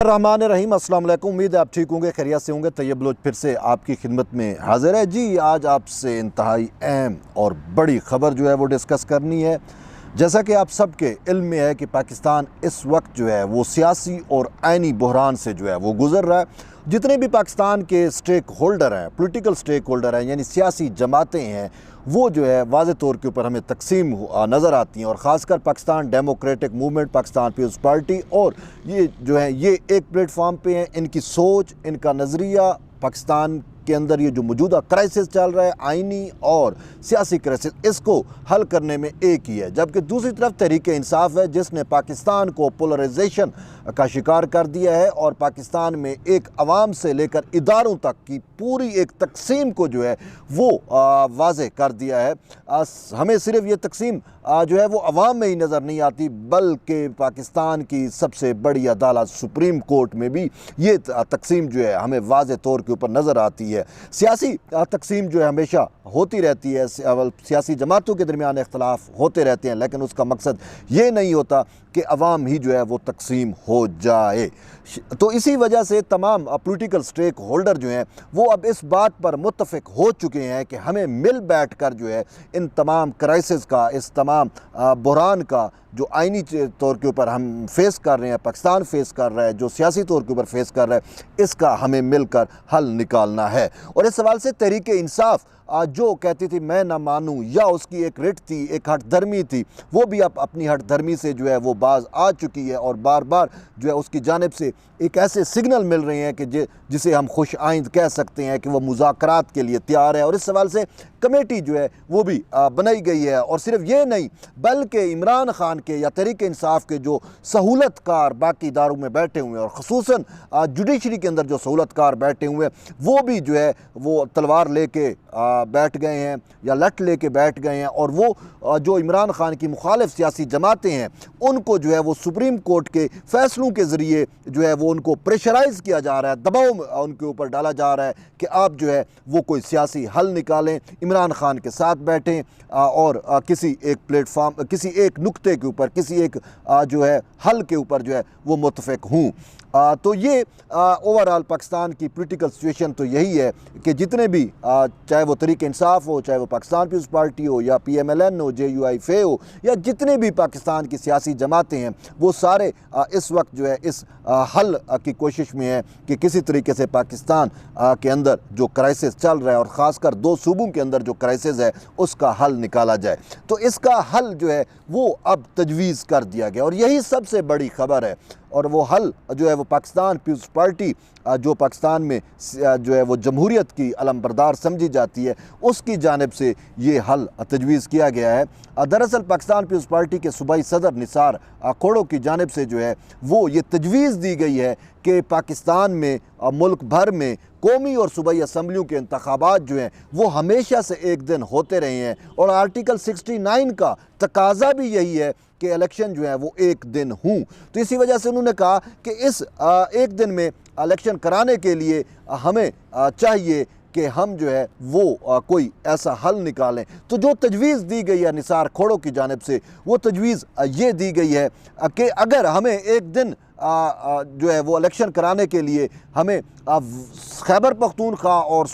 रहमान रहीम, अस्सलाम वालेकुम। उम्मीद है आप ठीक होंगे, खैरियत से होंगे। तैयब बलोच फिर से आपकी खिदमत में हाजिर है जी। आज आपसे इंतहाई अहम और बड़ी ख़बर जो है वो डिस्कस करनी है। जैसा कि आप सबके इल्म में है कि पाकिस्तान इस वक्त जो है वो सियासी और आइनी बहरान से जो है वो गुज़र रहा है। जितने भी पाकिस्तान के स्टेक होल्डर हैं, पॉलिटिकल स्टेक होल्डर हैं, यानी सियासी जमातें हैं, वो जो है वाज़े तौर के ऊपर हमें तकसीम नज़र आती हैं। और ख़ासकर Pakistan Democratic Movement, Pakistan Peoples Party, और ये जो है ये एक प्लेटफार्म पे हैं। इनकी सोच, इनका नज़रिया पाकिस्तान के अंदर ये जो मौजूदा क्राइसिस चल रहा है, आइनी और सियासी क्राइसिस, इसको हल करने में एक ही है। जबकि दूसरी तरफ तहरीक इंसाफ है, जिसने पाकिस्तान को पोलराइजेशन का शिकार कर दिया है और पाकिस्तान में एक अवाम से लेकर इदारों तक की पूरी एक तकसीम को जो है वो वाज़े कर दिया है। हमें सिर्फ ये तकसीम जो है वो अवाम में ही नज़र नहीं आती, बल्कि पाकिस्तान की सबसे बड़ी अदालत सुप्रीम कोर्ट में भी ये तकसीम जो है हमें वाज़े तौर के ऊपर नज़र आती है। सियासी तकसीम जो है हमेशा होती रहती है, सियासी जमातों के दरमियान इख्तलाफ होते रहते हैं, लेकिन उसका मकसद ये नहीं होता कि अवाम ही जो है वो तकसीम हो जाए। तो इसी वजह से तमाम पॉलिटिकल स्टेक होल्डर जो हैं वो अब इस बात पर मुत्तफ़िक हो चुके हैं कि हमें मिल बैठ कर जो है इन तमाम क्राइसिस का, इस तमाम बहरान का जो आइनी तौर के ऊपर हम फेस कर रहे हैं, पाकिस्तान फेस कर रहा है, जो सियासी तौर के ऊपर फेस कर रहा है, इसका हमें मिलकर हल निकालना है। और इस सवाल से तहरीक इंसाफ जो कहती थी मैं ना मानूं, या उसकी एक रिट थी, एक हट धर्मी थी, वो भी अब अपनी हट धर्मी से जो है वो बाज आ चुकी है। और बार बार जो है उसकी जानिब से एक ऐसे सिग्नल मिल रहे हैं कि जिसे हम खुश आइंद कह सकते हैं कि वह मुज़ाकरात के लिए तैयार है। और इस सवाल से कमेटी जो है वो भी बनाई गई है। और सिर्फ ये नहीं, बल्कि इमरान खान के या तहरीक इंसाफ के जो सहूलतकार बाकी इदारों में बैठे हुए हैं, और ख़ुसूसन जुडिशरी के अंदर जो सहूलतकार बैठे हुए हैं, वो भी जो है वो तलवार लेके बैठ गए हैं या लठ लेके बैठ गए हैं। और वो जो इमरान खान की मुखालिफ सियासी जमातें हैं, उनको जो है वो सुप्रीम कोर्ट के फ़ैसलों के ज़रिए जो है वो उनको प्रेशराइज़ किया जा रहा है, दबाव उनके ऊपर डाला जा रहा है कि आप जो है वो कोई सियासी हल निकालें, इमरान खान के साथ बैठें और किसी एक प्लेटफार्म, किसी एक नुक्ते के ऊपर, किसी एक जो है हल के ऊपर जो है वो मुत्तफ़िक हों। तो ये ओवरऑल पाकिस्तान की पॉलिटिकल सिचुएशन तो यही है कि जितने भी चाहे वो तहरीक इंसाफ हो, चाहे वो पाकिस्तान पीपल्स पार्टी हो, या PMLN हो, JUIF हो, या जितने भी पाकिस्तान की सियासी जमातें हैं, वो सारे इस वक्त जो है इस हल की कोशिश में है कि किसी तरीके से पाकिस्तान के अंदर जो क्राइसिस चल रहा है, और ख़ासकर दो सूबों के अंदर जो क्राइसिस है, उसका हल निकाला जाए। तो इसका हल जो है वो अब तजवीज़ कर दिया गया, और यही सबसे बड़ी ख़बर है। और वो हल जो है वो पाकिस्तान पीपल्स पार्टी जो पाकिस्तान में जो है वो जमहूरियत की अलमबरदार समझी जाती है, उसकी जानिब से ये हल तजवीज़ किया गया है। दरअसल पाकिस्तान पीपल्स पार्टी के सूबाई सदर निसार खोड़ो की जानिब से जो है वो ये तजवीज़ दी गई है कि पाकिस्तान में मुल्क भर में कौमी और सूबाई असम्बलियों के इंतखाबात जो हैं वो हमेशा से एक दिन होते रहे हैं। और आर्टिकल 69 का तकाजा भी यही है कि इलेक्शन जो है वो एक दिन हों। तो इसी वजह से उन्होंने कहा कि इस एक दिन में इलेक्शन कराने के लिए हमें चाहिए कि हम जो है वो कोई ऐसा हल निकालें। तो जो तजवीज़ दी गई है निसार खोड़ो की जानिब से, वो तजवीज़ ये दी गई है कि अगर हमें एक दिन जो है वो इलेक्शन कराने के लिए हमें खैबर पख्तूनख्वा और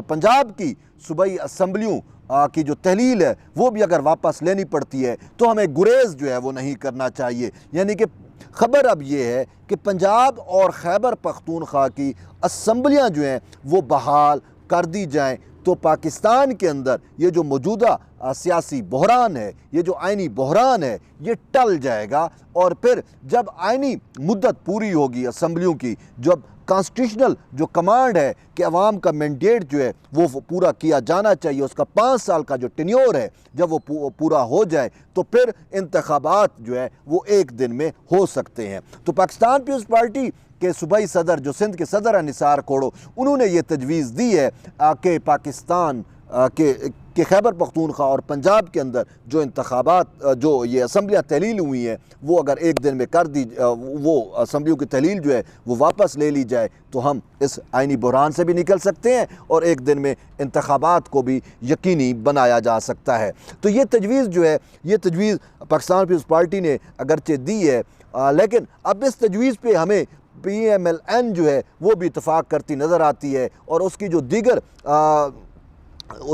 पंजाब की सूबाई असम्बलियों की जो तहलील है वो भी अगर वापस लेनी पड़ती है, तो हमें गुरेज जो है वो नहीं करना चाहिए। यानी कि ख़बर अब ये है कि पंजाब और खैबर पख्तूनख्वा की असम्बलियाँ जो हैं वो बहाल कर दी जाएँ, तो पाकिस्तान के अंदर ये जो मौजूदा सियासी बहरान है, ये जो आइनी बहरान है, ये टल जाएगा। और फिर जब आइनी मुद्दत पूरी होगी असम्बलियों की, जब कॉन्स्टिट्यूशनल जो कमांड है कि अवाम का मैंडेट जो है वो पूरा किया जाना चाहिए, उसका 5 साल का जो टेन्योर है, जब वो पूरा हो जाए, तो फिर इंतखाबात जो है वो एक दिन में हो सकते हैं। तो पाकिस्तान पीपल्स पार्टी के सूबाई सदर जो सिंध के सदर हैं निसार खोड़ो, उन्होंने ये तजवीज़ दी है कि पाकिस्तान के खैबर पख्तूनख्वा और पंजाब के अंदर जो इंतखाबात, जो ये असम्बलियाँ तहलील हुई हैं, वो अगर एक दिन में कर दी, वो असम्बलियों की तहलील जो है वो वापस ले ली जाए, तो हम इस आइनी बहरान से भी निकल सकते हैं और एक दिन में इंतखाबात को भी यकीनी बनाया जा सकता है। तो ये तजवीज़ जो है, ये तजवीज़ पाकिस्तान पीपल्स पार्टी ने अगरचे दी है, लेकिन अब इस तजवीज़ पे हमें PMLN जो है वो भी इतफाक़ करती नज़र आती है, और उसकी जो दीगर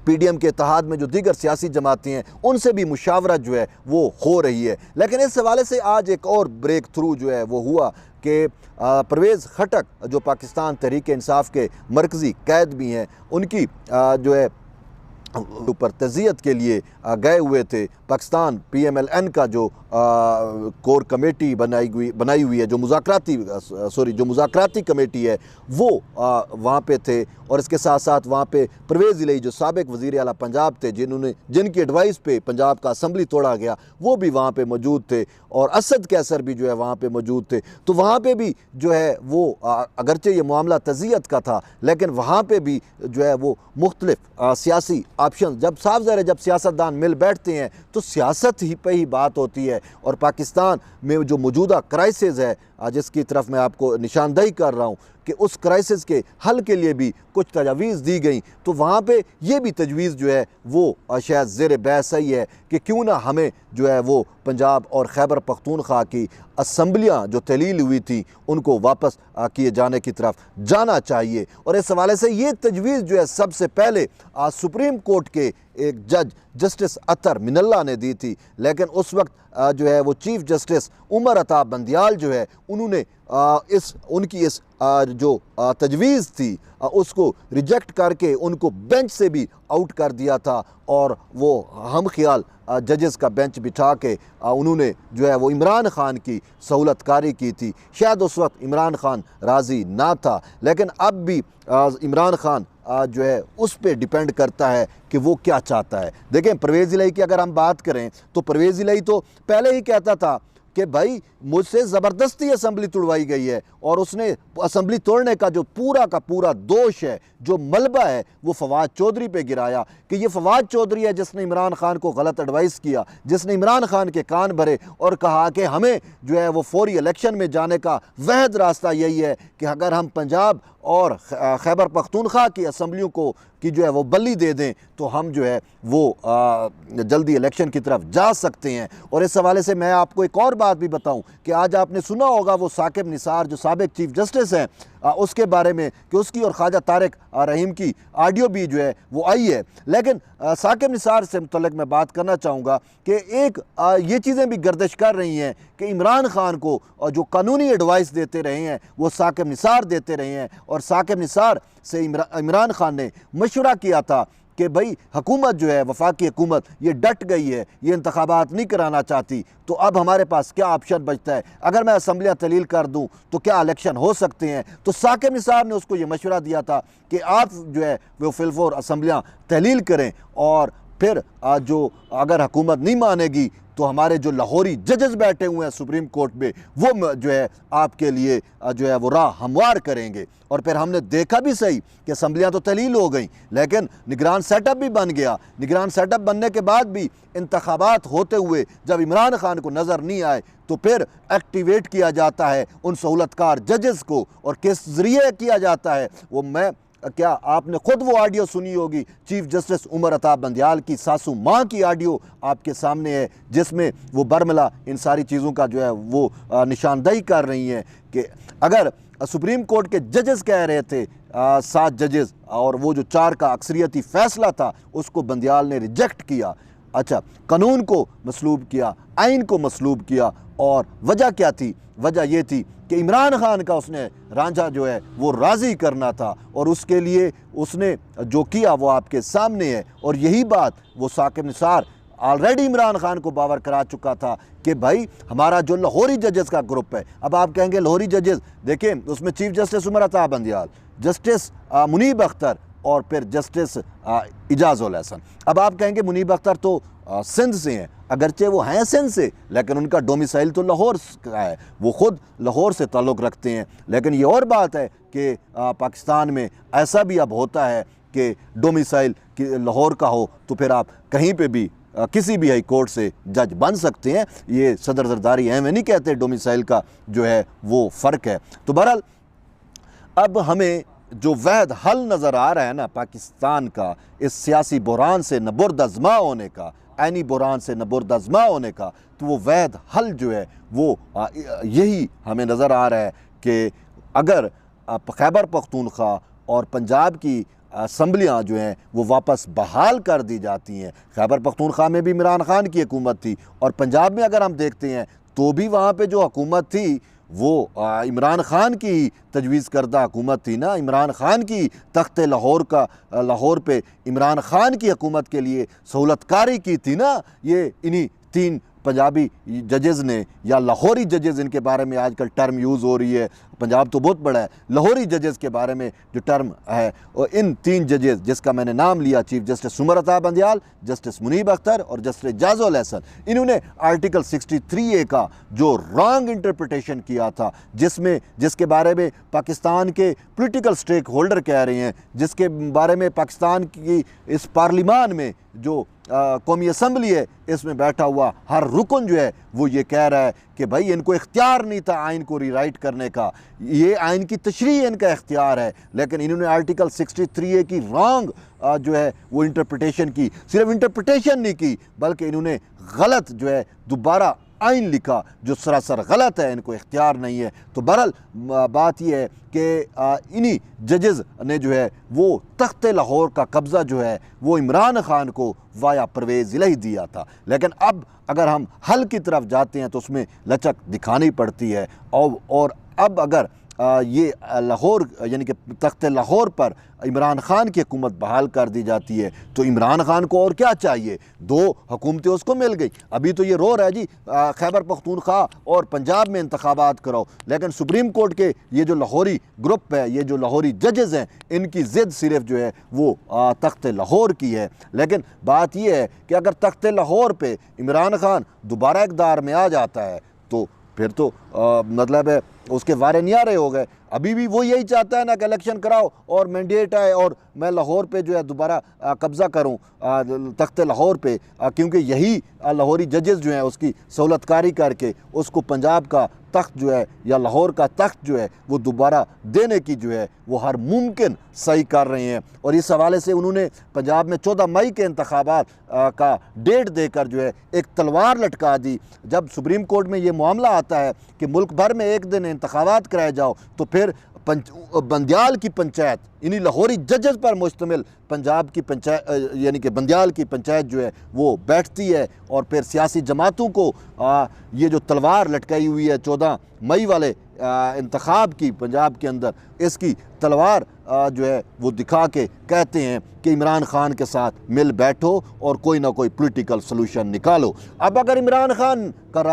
PDM के इत्तेहाद में जो दीगर सियासी जमातें हैं उनसे भी मुशावरत जो है वो हो रही है। लेकिन इस हवाले से आज एक और ब्रेक थ्रू जो है वो हुआ कि परवेज़ खटक जो पाकिस्तान तहरीक इंसाफ के मरकज़ी कैद भी हैं, उनकी जो है ऊपर तज़ियत के लिए गए हुए थे। पाकिस्तान PMLN का जो कोर कमेटी बनाई हुई है, जो मुज़ाकराती कमेटी है, वो वहाँ पे थे। और इसके साथ साथ वहाँ पे परवेज़ इलाही जो साबिक़ वज़ीर आला पंजाब थे, जिनकी एडवाइस पे पंजाब का असम्बली तोड़ा गया, वो भी वहाँ पे मौजूद थे, और असद कैसर भी जो है वहाँ पे मौजूद थे। तो वहाँ पे भी जो है वो अगरचे ये मामला तज़ियत का था, लेकिन वहाँ पे भी जो है वो मुख्तलिफ सियासी ऑप्शन, जब साफ ज़ाहिर है जब सियासतदान मिल बैठते हैं तो सियासत ही पे ही बात होती है। और पाकिस्तान में जो मौजूदा क्राइसिस है, जिसकी तरफ मैं आपको निशानदही कर रहा हूँ कि उस क्राइसिस के हल के लिए भी कुछ तजावीज़ दी गई, तो वहाँ पे ये भी तजवीज़ जो है वो शायद ज़ेर बहस सही है कि क्यों ना हमें जो है वो पंजाब और खैबर पख्तूनख्वा की असम्बलियाँ जो तहलील हुई थी उनको वापस किए जाने की तरफ जाना चाहिए। और इस हवाले से ये तजवीज़ जो है सबसे पहले सुप्रीम कोर्ट के एक जज जस्टिस अतर मिनल्ला ने दी थी, लेकिन उस वक्त जो है वो चीफ जस्टिस उमर अता बंदियाल जो है उन्होंने उनकी इस जो तजवीज़ थी उसको रिजेक्ट करके उनको बेंच से भी आउट कर दिया था, और वो हम ख्याल जजेस का बेंच बिठा के उन्होंने जो है वो इमरान ख़ान की सहूलतकारी की थी। शायद उस वक्त इमरान ख़ान राज़ी ना था, लेकिन अब भी इमरान ख़ान जो है उस पर डिपेंड करता है कि वो क्या चाहता है। देखें, परवेज़ इलाही की अगर हम बात करें तो परवेज़ इलाही तो पहले ही कहता था कि भाई मुझसे ज़बरदस्ती असम्बली तोड़वाई गई है, और उसने असम्बली तोड़ने का जो पूरा का पूरा दोष है, जो मलबा है, वो फवाद चौधरी पे गिराया कि ये फवाद चौधरी है जिसने इमरान ख़ान को गलत एडवाइस किया, जिसने इमरान ख़ान के कान भरे और कहा कि हमें जो है वो फौरी इलेक्शन में जाने का वहद रास्ता यही है कि अगर हम पंजाब और खैबर पख्तूनख्वा की असम्बलियों की जो है वो बल्ली दे दें तो हम जो है वो जल्दी इलेक्शन की तरफ जा सकते हैं। और इस हवाले से मैं आपको एक और बात भी बताऊं कि आज आपने सुना होगा वो साकिब निसार जो साबिक़ चीफ जस्टिस हैं, उसके बारे में कि उसकी और ख्वाजा तारिक रहीम की ऑडियो भी जो है वो आई है। लेकिन साकिब निसार से मुतल्लिक मैं बात करना चाहूँगा कि एक ये चीज़ें भी गर्दिश कर रही हैं कि इमरान ख़ान को जो कानूनी एडवाइस देते रहे हैं वो साकिब निसार देते रहे हैं, और साकिब निसार से इमरान ख़ान ने मशवरा किया था कि भाई हुकूमत जो है वफाकी हुकूमत ये डट गई है, ये इंतखाबात नहीं कराना चाहती, तो अब हमारे पास क्या ऑप्शन बचता है, अगर मैं असम्बलियाँ तहलील कर दूँ तो क्या इलेक्शन हो सकते हैं। तो साकिब निसार ने उसको ये मशवरा दिया था कि आप जो है वो फिलफोर असम्बलियाँ तहलील करें, और फिर जो अगर हुकूमत नहीं मानेगी तो हमारे जो लाहौरी जजेस बैठे हुए हैं सुप्रीम कोर्ट में वो जो है आपके लिए जो है वो राह हमवार करेंगे। और फिर हमने देखा भी सही कि असम्बलियाँ तो तहलील हो गई, लेकिन निगरान सेटअप भी बन गया। निगरान सेटअप बनने के बाद भी इंतखाबात होते हुए जब इमरान ख़ान को नज़र नहीं आए तो फिर एक्टिवेट किया जाता है उन सहूलतकार जजेस को, और किस ज़रिए किया जाता है वो क्या आपने खुद वो ऑडियो सुनी होगी चीफ जस्टिस उमर अता बंदियाल की सासू माँ की ऑडियो आपके सामने है, जिसमें वो बरमला इन सारी चीज़ों का जो है वो निशानदही कर रही हैं कि अगर सुप्रीम कोर्ट के जजेस कह रहे थे 7 जजेस, और वो जो 4 का अक्सरियती फ़ैसला था उसको बंदियाल ने रिजेक्ट किया। अच्छा, कानून को मसलूब किया, आइन को मसलूब किया, और वजह क्या थी? वजह ये थी कि इमरान ख़ान का उसने रांझा जो है वो राज़ी करना था, और उसके लिए उसने जो किया वो आपके सामने है। और यही बात वो साकिब निसार ऑलरेडी इमरान ख़ान को बावर करा चुका था कि भाई हमारा जो लाहौरी जजेस का ग्रुप है, अब आप कहेंगे लाहौरी जजेस, देखें उसमें chief justice Umar Ata Bandial, justice Munib Akhtar, और फिर जस्टिस इजाज़ुल हसन। अब आप कहेंगे मुनीब अख्तर तो सिंध से हैं, अगरचे वो हैं सिंध से, लेकिन उनका डोमिसाइल तो लाहौर का है, वो ख़ुद लाहौर से ताल्लुक़ रखते हैं। लेकिन ये और बात है कि पाकिस्तान में ऐसा भी अब होता है कि डोमिसाइल लाहौर का हो तो फिर आप कहीं पे भी किसी भी हाई कोर्ट से जज बन सकते हैं। ये सदर जरदारी एवं नहीं कहते डोमिसाइल का जो है वो फ़र्क है। तो बहरहाल अब हमें जो वहद हल नज़र आ रहा है ना पाकिस्तान का, इस सियासी बुहरान से न बुरदज़मा होने का, ऐनी बुहरान से न बुरदज़मा होने का, तो वो वहद हल जो है वो यही हमें नज़र आ रहा है कि अगर खैबर पख्तूनख्वा और पंजाब की असम्बलियाँ जो हैं वो वापस बहाल कर दी जाती हैं। खैबर पख्तूनख्वा में भी इमरान खान की हुकूमत थी और पंजाब में अगर हम देखते हैं तो भी वहाँ पे जो हुकूमत थी वो इमरान खान की तजवीज़ करदा हुकूमत थी ना। इमरान खान की तख्त लाहौर पे इमरान खान की हुकूमत के लिए सहूलतकारी की थी ना। ये इन्हीं 3 पंजाबी जजेज़ ने, या लाहौरी जजेज़ इनके बारे में आजकल टर्म यूज़ हो रही है, पंजाब तो बहुत बड़ा है, लाहौरी जजेज़ के बारे में जो टर्म है, और इन 3 जजेज़ जिसका मैंने नाम लिया, chief justice Umar Ata Bandial, justice Munib Akhtar और जस्टिस जाजुल एहसन, इन्होंने आर्टिकल 63A का जो रॉन्ग इंटरप्रिटेशन किया था, जिसके बारे में पाकिस्तान के पोलिटिकल स्टेक होल्डर कह रहे हैं, जिसके बारे में पाकिस्तान की इस पार्लिमान में जो कौमी असम्बली है इसमें बैठा हुआ हर रुकन जो है वो ये कह रहा है कि भाई इनको इख्तियार नहीं था आइन को रीराइट करने का, ये आइन की तशरीह इनका इख्तियार है, लेकिन इन्होंने आर्टिकल 63A की रॉन्ग जो है वो इंटरप्रिटेशन की। सिर्फ इंटरप्रिटेशन नहीं की बल्कि इन्होंने गलत जो है दोबारा आइन लिखा जो सरासर गलत है, इनको इख्तियार नहीं है। तो बहरहाल बात यह है कि इन्हीं जजेज़ ने जो है वो तख्त लाहौर का कब्ज़ा जो है वो इमरान खान को वाया परवेज़ इलाही दिया था। लेकिन अब अगर हम हल की तरफ जाते हैं तो उसमें लचक दिखानी पड़ती है। और अब अगर ये लाहौर यानी कि तख्त लाहौर पर इमरान खान की हुकूमत बहाल कर दी जाती है तो इमरान खान को और क्या चाहिए? 2 हुकूमतें उसको मिल गई। अभी तो ये रो रहा है जी खैबर पख्तूनख्वा और पंजाब में इंतखाबात कराओ, लेकिन सुप्रीम कोर्ट के ये जो लाहौरी ग्रुप है, ये जो लाहौरी जजेज़ हैं, इनकी ज़िद सिर्फ जो है वो तख्त लाहौर की है। लेकिन बात यह है कि अगर तख्त लाहौर पर इमरान खान दोबारा इक़्तिदार में आ जाता है तो फिर तो मतलब है उसके वारे न्यारे हो गए। अभी भी वो यही चाहता है ना कि इलेक्शन कराओ और मैंडेट आए और मैं लाहौर पे जो है दोबारा कब्ज़ा करूं तख्त लाहौर पे, क्योंकि यही लाहौरी जजेज़ जो हैं उसकी सहूलतकारी करके उसको पंजाब का तख्त जो है या लाहौर का तख्त जो है वो दोबारा देने की जो है वो हर मुमकिन सही कर रहे हैं। और इस हवाले से उन्होंने पंजाब में 14 मई के इंतखाबात का डेट देकर जो है एक तलवार लटका दी। जब सुप्रीम कोर्ट में ये मामला आता है कि मुल्क भर में एक दिन इंतखाबात कराए जाओ तो फिर बंदियाल की पंचायत, इन्हीं लाहौरी जजेस पर मुश्तमिल पंजाब की पंचायत यानी कि बंदियाल की पंचायत जो है वो बैठती है और फिर सियासी जमातों को ये जो तलवार लटकाई हुई है 14 मई वाले इंतखाब की पंजाब के अंदर, इसकी तलवार जो है वो दिखा के कहते हैं कि इमरान खान के साथ मिल बैठो और कोई ना कोई पॉलिटिकल सलूशन निकालो। अब अगर इमरान खान का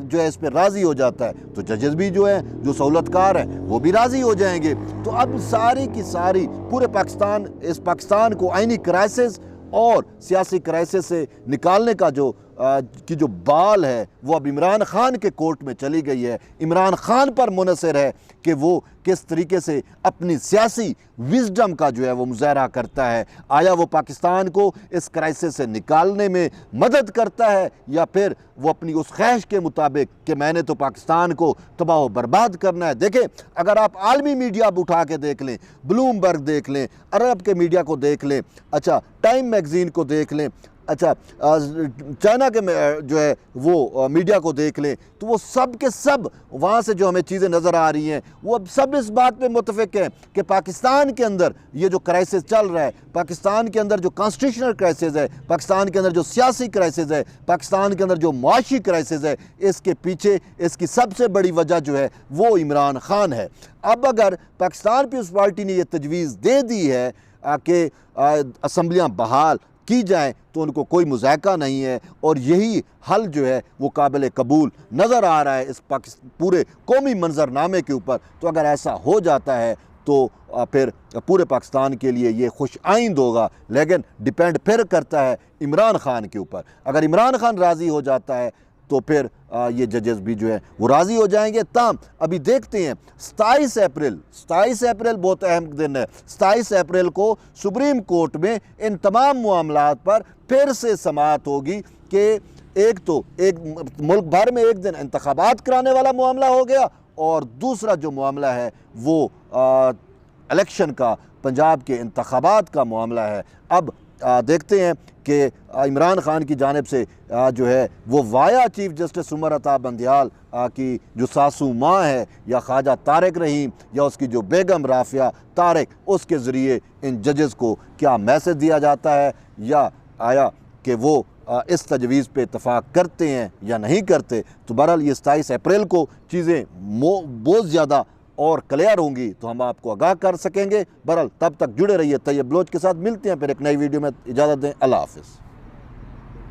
जो है इस पर राज़ी हो जाता है तो जजेस भी जो है जो सहूलतकार हैं वो भी राज़ी हो जाएंगे। तो अब सारी की सारी पूरे पाकिस्तान को आइनी क्राइसिस और सियासी क्राइसिस से निकालने का जो बाल है वो अब इमरान खान के कोर्ट में चली गई है। इमरान खान पर मुनहसर है कि वो किस तरीके से अपनी सियासी विजडम का जो है वो मुजाहरा करता है। आया वो पाकिस्तान को इस क्राइसिस से निकालने में मदद करता है या फिर वो अपनी उस ख्वाहिश के मुताबिक कि मैंने तो पाकिस्तान को तबाह व बर्बाद करना है। देखें, अगर आप आलमी मीडिया उठा के देख लें, ब्लूमबर्ग देख लें, अरब के मीडिया को देख लें, अच्छा टाइम मैगज़ीन को देख लें, अच्छा चाइना के जो है वो मीडिया को देख लें, तो वो सब के सब वहाँ से जो हमें चीज़ें नज़र आ रही हैं वो अब सब इस बात पे मुत्तफ़िक़ हैं कि पाकिस्तान के अंदर ये जो क्राइसिस चल रहा है, पाकिस्तान के अंदर जो कॉन्स्टिट्यूशनल क्राइसिस है, पाकिस्तान के अंदर जो सियासी क्राइसिस है, पाकिस्तान के अंदर जो माशी क्राइसिस है, इसके पीछे इसकी सबसे बड़ी वजह जो है वो इमरान खान है। अब अगर पाकिस्तान पीपल्स पार्टी ने यह तजवीज़ दे दी है कि असम्बलियाँ बहाल की जाएँ तो उनको कोई मुज़ायका नहीं है और यही हल जो है वो काबिल कबूल नज़र आ रहा है इस पूरे कौमी मंजरनामे के ऊपर। तो अगर ऐसा हो जाता है तो फिर पूरे पाकिस्तान के लिए ये खुश आइंद होगा, लेकिन डिपेंड फिर करता है इमरान खान के ऊपर। अगर इमरान खान राज़ी हो जाता है तो फिर ये जजेस भी जो है वो राज़ी हो जाएंगे। ताम अभी देखते हैं 27 अप्रैल बहुत अहम दिन है। 27 अप्रैल को सुप्रीम कोर्ट में इन तमाम मामलात पर फिर से समाअत होगी कि एक मुल्क भर में एक दिन इंतखाबात कराने वाला मामला हो गया और दूसरा जो मामला है वो इलेक्शन का, पंजाब के इंतखाबात का मामला है। अब देखते हैं कि इमरान खान की जानिब से जो है वो via chief justice Umar Ata Bandial की जो सासू माँ है या ख्वाजा तारिक रहीम या उसकी जो बेगम राफिया तारिक, उसके ज़रिए इन जजेस को क्या मैसेज दिया जाता है, या आया कि वो इस तजवीज़ पे इत्तफाक करते हैं या नहीं करते। तो बहरहाल ये 27 अप्रैल को चीज़ें बहुत ज़्यादा और क्लियर होंगी तो हम आपको आगाह कर सकेंगे। बहरहाल तब तक जुड़े रहिए तैयब बलोच के साथ। मिलते हैं फिर एक नई वीडियो में। इजाज़त दें, अल्लाह हाफ़िज़।